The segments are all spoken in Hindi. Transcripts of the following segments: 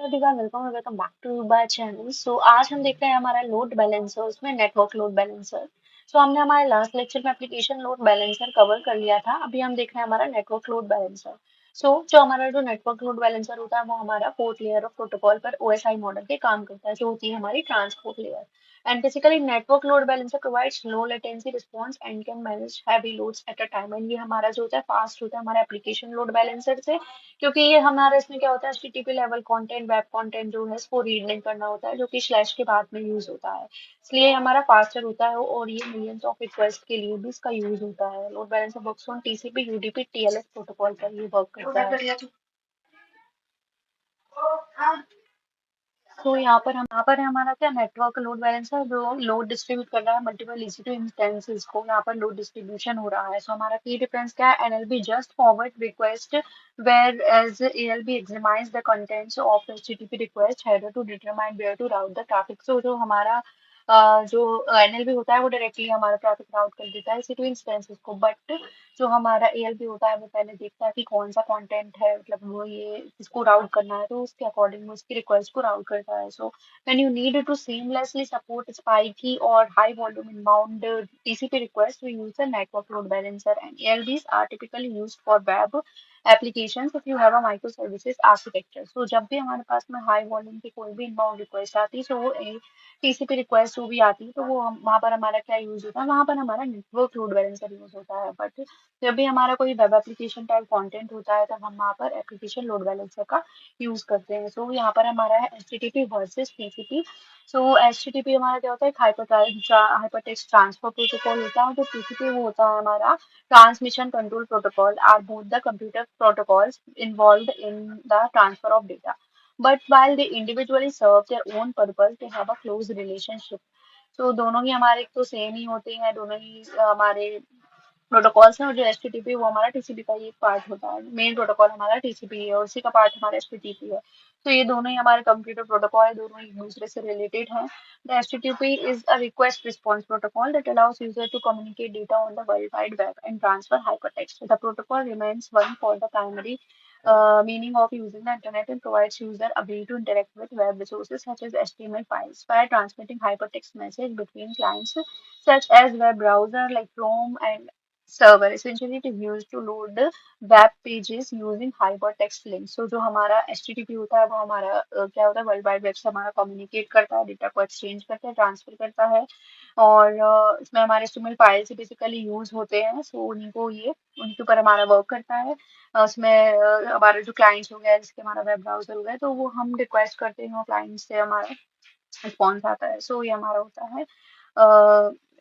Everyone, welcome back to my channel. आज हम देख रहे हैं हमारा लोड बैलेंसर, उसमें नेटवर्क लोड बैलेंसर। हमने हमारे लास्ट लेक्चर में एप्लीकेशन लोड बैलेंसर कवर कर लिया था। अभी हम देख रहे हैं हमारा नेटवर्क लोड बैलेंसर। जो हमारा जो नेटवर्क लोड बैलेंसर होता है वो हमारा पोर्ट लेयर ऑफ प्रोटोकॉल पर ओएसआई मॉडल के काम करता है, जो होती है हमारी transport layer. And basically, network load balancer provides low latency response and can manage heavy loads at a time. And ये हमारा जो होता है फास्ट होता है हमारा एप्लीकेशन लोड बैलेंसर से, क्योंकि ये हमारा इसमें क्या होता है HTTP level content, web content जो है इसको रीड नहीं करना होता है, जो कि स्लैश के बाद में यूज होता है। इसलिए हमारा फास्टर होता है और ये मिलियंस ऑफ रिक्वेस्ट के लिए भी इसका यूज होता है। Load balancer works on TCP UDP TLS protocol पर ये वर्क करता है। यहाँ पर है हमारा क्या नेटवर्क लोड बैलेंसर, जो लोड डिस्ट्रीब्यूट कर रहा है मल्टीपल EC2 इंस्टेंसेस को। यहाँ पर लोड डिस्ट्रीब्यूशन हो रहा है। हमारा की डिफरेंस क्या है, NLB just forward request whereas ALB examines the contents of HTTP request header to determine where to route the traffic. जो हमारा जो NLB होता है वो डायरेक्टली हमारा ट्रैफिक राउट कर देता है EC2 इंस्टेंसेस को, बट जो हमारा ALB होता है वो पहले देखता है कि कौन सा कंटेंट है, मतलब वो ये इसको राउट करना है, तो उसके अकॉर्डिंग वो उसकी रिक्वेस्ट को राउट करता है। when you need to seamlessly support spiky or high volume inbound TCP requests, we use a network load balancer, and ALBs are typically used for web applications if you have a microservices architecture. जब भी हमारे पास में हाई वॉल्यूम की कोई भी इनबाउंड रिक्वेस्ट आती है, तो वो TCP रिक्वेस्ट जो भी आती है, तो वो वहाँ पर हमारा क्या यूज होता है, वहाँ पर हमारा नेटवर्क लोड बैलेंसर यूज होता है। बट जब भी हमारा कोई वेब एप्लीकेशन टाइप कंटेंट होता है, तब हम वहाँ पर एप्लीकेशन लोड बैलेंसर का यूज करते हैं। यहाँ पर हमारा है HTTP वर्सेस TCP। HTTP हमारा क्या होता है, हाइपरटेक्स्ट ट्रांसफर प्रोटोकॉल होता है। जो TCP वो होता है हमारा transmission control protocol, are both the computer protocols involved in the transfer of data, but while they individually serve their own purpose, they have a close relationship. दोनों ही हमारे तो सेम ही होते हैं, दोनों ही हमारे प्रोटोकॉल्स हैं। और जो HTTP वो हमारा TCP का ही एक पार्ट होता है। मेन प्रोटोकॉल हमारा TCP है और उसी का पार्ट हमारा HTTP है। ये दोनों ही हमारे कंप्यूटर प्रोटोकॉल है, दोनों ही एक दूसरे से रिलेटेड हैं। The HTTP is a request response protocol that allows user to communicate data on the World Wide Web and transfer hypertext. The protocol remains one for the primary meaning of using the internet and provides user ability to interact with web resources such as HTML files by transmitting hypertext message between clients such as web browser like Chrome and server. Essentially, it is used to load web pages using hypertext links. जो हमारा HTTP होता है वो हमारा क्या होता है, वर्ल्ड वाइड वेब से हमारा कम्युनिकेट करता है, डेटा को एक्सचेंज करता है, ट्रांसफर करता है। और इसमें हमारे HTML फाइल्स बेसिकली यूज होते हैं। उनके ऊपर हमारा वर्क करता है। उसमें हमारे जो क्लाइंट्स हो गया, जिसके हमारा वेब ब्राउजर हो गया, तो वो हम रिक्वेस्ट करते हैं, क्लाइंट से हमारा रिस्पॉन्स आता है। ये हमारा होता है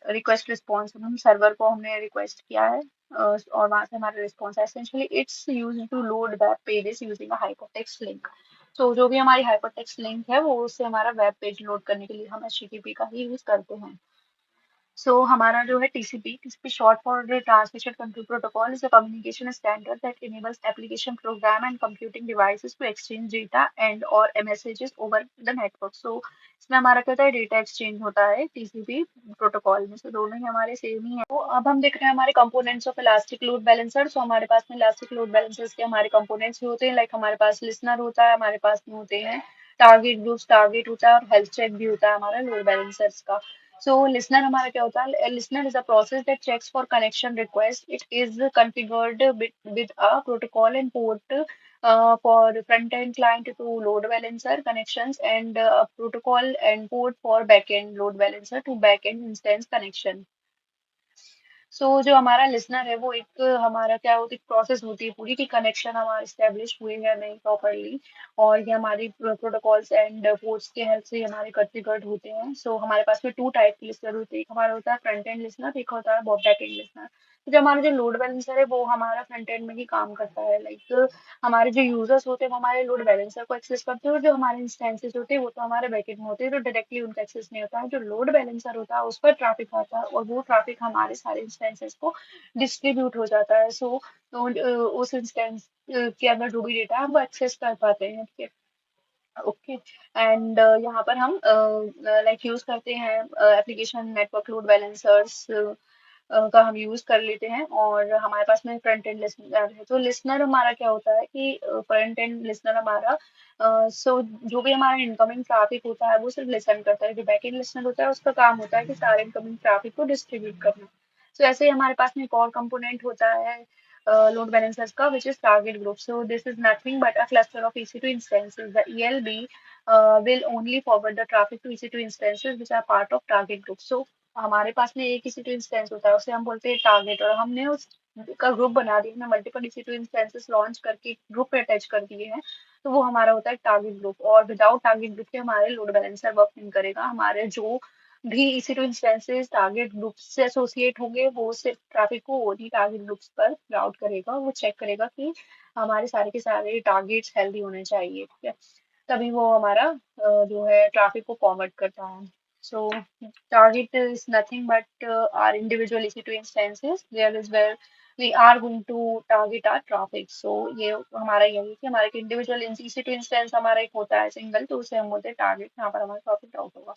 रिक्वेस्ट रिस्पॉन्स। हम सर्वर को हमने रिक्वेस्ट किया है और वहां से हमारा रिस्पॉन्स है। Essentially it's used to load web pages using a hypertext link. जो भी हमारी हाइपरटेक्स्ट लिंक है वो उससे हमारा वेब पेज लोड करने के लिए हम HTTP का ही यूज करते हैं। हमारा जो है TCP short for the Transmission Control Protocol, is a communication standard that enables application program and computing devices to exchange data and or messages over the network. इसमें हमारा क्या होता है, डेटा एक्सचेंज होता है TCP प्रोटोकॉल में। दोनों ही हमारे सेम ही है। अब हम देख रहे हैं हमारे components of elastic load balancer. हमारे पास में इलास्टिक लोड बैलेंसर्स के हमारे कंपोनेंट्स भी होते हैं, लाइक हमारे पास लिसनर होता है, हमारे पास में होते हैं टारगेट ग्रुप्स, टारगेट होता है, और हेल्थ चेक भी होता है हमारा लोड बैलेंसर्स का। लिसनर हमारा क्या होता है, listener is a process that checks for connection request. It is configured with a protocol and port for front end client to load balancer connections, and a protocol and port for back end load balancer to back end instance connection. जो हमारा लिसनर है वो एक हमारा क्या होती है, प्रोसेस होती है पूरी, कि कनेक्शन हमारे स्टेब्लिश हुए हैं नहीं प्रॉपरली, और ये हमारी प्रोटोकॉल्स एंड पोर्ट्स के हेल्प से हमारे कॉन्फ़िगर्ड होते हैं। हमारे पास में टू टाइप के लिसनर होते हैं, एक हमारा होता है फ्रंट एंड लिसनर, एक होता है बैक एंड लिसनर। जो हमारा जो लोड बैलेंसर है वो हमारा फ्रंट एंड में ही काम करता है। लाइक हमारे जो यूजर्स होते हैं वो हमारे लोड बैलेंसर को एक्सेस करते हैं, और जो हमारे इंस्टेंसेस होते हैं वो तो हमारे बैकएंड में होते हैं, तो डायरेक्टली उनका एक्सेस नहीं होता है। जो लोड बैलेंसर होता है उस पर ट्रैफिक आता है, और वो ट्रैफिक हमारे सारे इंस्टेंसेस को डिस्ट्रीब्यूट हो जाता है। उस इंस्टेंस के अंदर जो भी डेटा है वो एक्सेस कर पाते हैं। ठीक है, ओके। एंड यहाँ पर हम लाइक यूज करते हैं एप्लीकेशन नेटवर्क लोड बैलेंसर्स का हम यूज कर लेते हैं, और हमारे पास में फ्रंट एंड लिसनर है। तो लिसनर हमारा क्या होता है कि फ्रंट एंड लिसनर हमारा जो भी हमारा इनकमिंग ट्रैफिक होता है वो सिर्फ लिसन करता है। जो बैक एंड लिसनर होता है उसका काम होता है कि सारे इनकमिंग ट्रैफिक को डिस्ट्रीब्यूट करना। तो ऐसे ही हमारे पास में एक और कंपोनेंट होता है load balancers का, which is target group. So this is nothing but a cluster of EC2 instances. The ELB will only forward the traffic to EC2 instances which are part of target group. So हमारे पास में एक EC2 इंस्टेंस होता है, उसे हम बोलते हैं टारगेट, और हमने उस का ग्रुप बना दिया, हमने मल्टीपल EC2 इंस्टेंसेस लॉन्च करके ग्रुप पे अटैच कर दिए हैं, तो वो हमारा होता है टारगेट ग्रुप। और विदाउट टारगेट ग्रुप के हमारे लोड बैलेंसर वर्क नहीं करेगा। हमारे जो भी EC2 इंस्टेंसेस टारगेट ग्रुप से एसोसिएट होंगे वो सिर्फ ट्रैफिक को ओनली टारगेट ग्रुप्स पर राउट करेगा। वो चेक करेगा कि हमारे सारे के सारे टारगेट्स हेल्दी होने चाहिए, ठीक है, तभी वो हमारा जो है ट्रैफिक को फॉरवर्ड करता है। सो target is nothing but our individual EC2 instances. There is where we are going to target our traffic. So ये हमारा यही है कि हमारे इंडिविजुअल EC2 इंस्टेंस हमारा एक होता है सिंगल, तो उसे हम बोलते हैं टारगेट, यहाँ पर हमारा ट्रैफिक राउट होगा।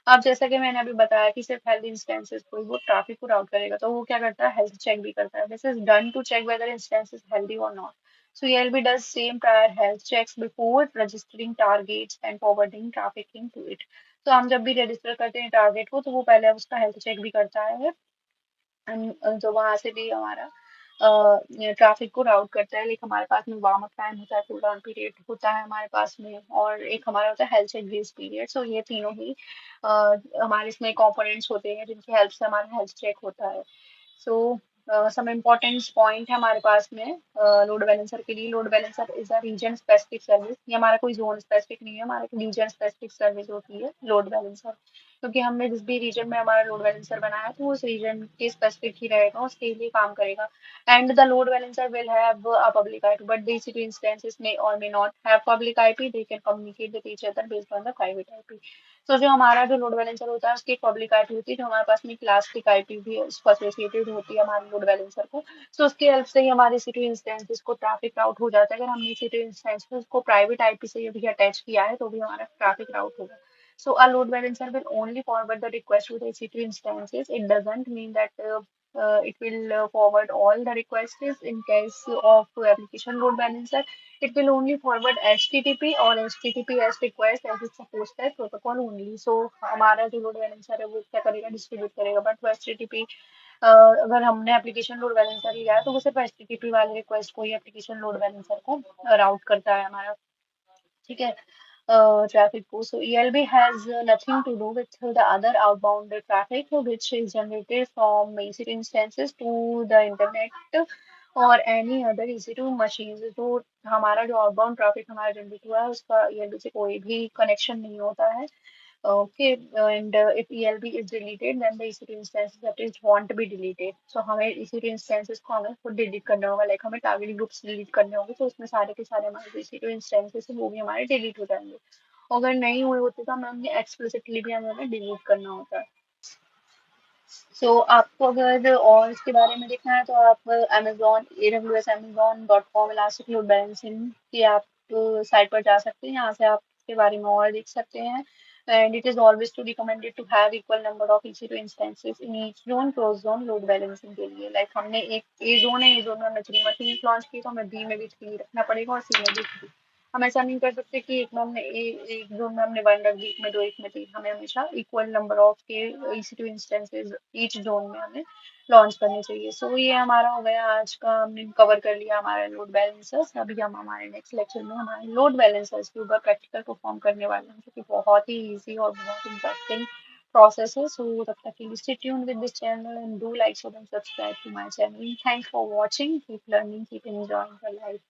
अब जैसा कि मैंने अभी बताया कि सिर्फ हेल्थ इंस्टेंसेस को ही वो ट्रैफिक को राउट करेगा, तो वो क्या करता है, हेल्थ चेक भी करता है। This is done to check whether instance is healthy और not. So ELB does same prior health checks before registering targets and forwarding traffic into it. तो हम जब भी रजिस्टर करते हैं टारगेट को, तो वो पहले उसका हेल्थ चेक भी करता है, तो वहां से भी हमारा ट्रैफिक को राउट करता है। लाइक हमारे पास में वार्म अप टाइम होता है, कूल डाउन पीरियड होता है हमारे पास में, और एक हमारा होता है हेल्थ चेक ग्रेस पीरियड। सो ये तीनों ही हमारे इसमें कंपोनेंट्स होते हैं जिनकी हेल्प से हमारा हेल्थ चेक होता है। सो सम इम्पोर्टेंट पॉइंट है हमारे पास में लोड बैलेंसर के लिए। Load balancer is a region specific service. ये हमारा कोई जोन स्पेसिफिक नहीं है, हमारा एक रीजन स्पेसिफिक सर्विस होती है लोड बैलेंसर, क्योंकि हमने जिस भी रीजन में हमारा लोड बैलेंसर बनाया तो उस रीजन के स्पेसिफिक ही रहेगा, उसके लिए काम करेगा। And the load balancer will have a public IP, but these two instances may or may not have public IP. They can communicate with each other based on the private IP. So जो हमारा जो लोड बैलेंसर होता है उसकी एक पब्लिक आईपी होती है, जो हमारे पास में क्लासिक आईपी भी उसको एसोसिएटेड होती है हमारे लोड बैलेंसर को। सो उसकी हेल्प से ही हमारे सी टू इंस्टेंसेस को ट्रैफिक राउट हो जाता है। अगर हमने सी टू इंस्टेंसेस को प्राइवेट आईपी से भी अटैच किया है तो भी हमारा ट्रैफिक राउट होगा। So a load balancer will only forward the request to the EC2 instances. It doesn't mean that it will forward all the requests. In case of application load balancer, it will only forward HTTP or HTTPS request as it's a postgres protocol only. So हमारा जो load balancer है वो क्या करेगा, डिस्ट्रीब्यूट करेगा। बट वो HTTP अगर हमने एप्लीकेशन लोड बैलेंसर लिया है तो वो सिर्फ HTTP वाले रिक्वेस्ट को ही एप्लीकेशन लोड बैलेंसर को राउट करता है हमारा, ठीक है, traffic को। So ELB has nothing to do with the other outbound traffic which is generated from EC2 instances to the internet or any other EC2 machines। तो हमारा जो outbound traffic हमारा जनरेट हुआ है उसका ELB से कोई भी कनेक्शन नहीं होता है। Okay, and if ELB is deleted, then the EC2 instances that is won't be deleted. So हमें EC2 instances को हमें खुद डिलीट करना होगा, लाइक हमें टारगेट ग्रुप्स डिलीट करने होंगे, तो उसमें सारे के सारे हमारे जो EC2 instances है वो भी हमारे डिलीट हो जाएंगे। अगर नहीं हुए होते तो हमें उन्हें एक्सप्लिसिटली भी हमें डिलीट करना होता है। आपको अगर और इसके बारे में देखना है तो आप Amazon AWS amazon.com elastic load balancing की आप साइट पर जा सकते हैं, यहाँ से आप इसके बारे में और देख सकते हैं। And it is always to recommended to have equal number of EC2 instances in each zone cross zone load balancing के लिए। लाइक हमने एक ए जोन है, ए जोन में हमने 3 मशीन लॉन्च की, तो हमें बी में भी 3 रखना पड़ेगा और सी में भी 3। हम ऐसा नहीं कर सकते कि एक में हमने एक जोन में हमने 1 रख दी, एक में 2, एक में 3। हमें हमेशा इक्वल नंबर ऑफ के EC2 इंस्टेंसेस ईच जोन में हमें लॉन्च करने चाहिए। सो ये हमारा हो गया आज का, हमने कवर कर लिया हमारा लोड बैलेंसर्स। अभी हम हमारे नेक्स्ट लेक्चर में हमारे लोड बैलेंसर्स के ऊपर प्रैक्टिकल परफॉर्म करने वाले हैं, जो कि बहुत ही ईजी और बहुत इंटरेस्टिंग process है। So तब तक के लिए stay tuned with this channel and do like, share and subscribe to my channel. Thanks for watching. Keep learning, keep enjoying your life.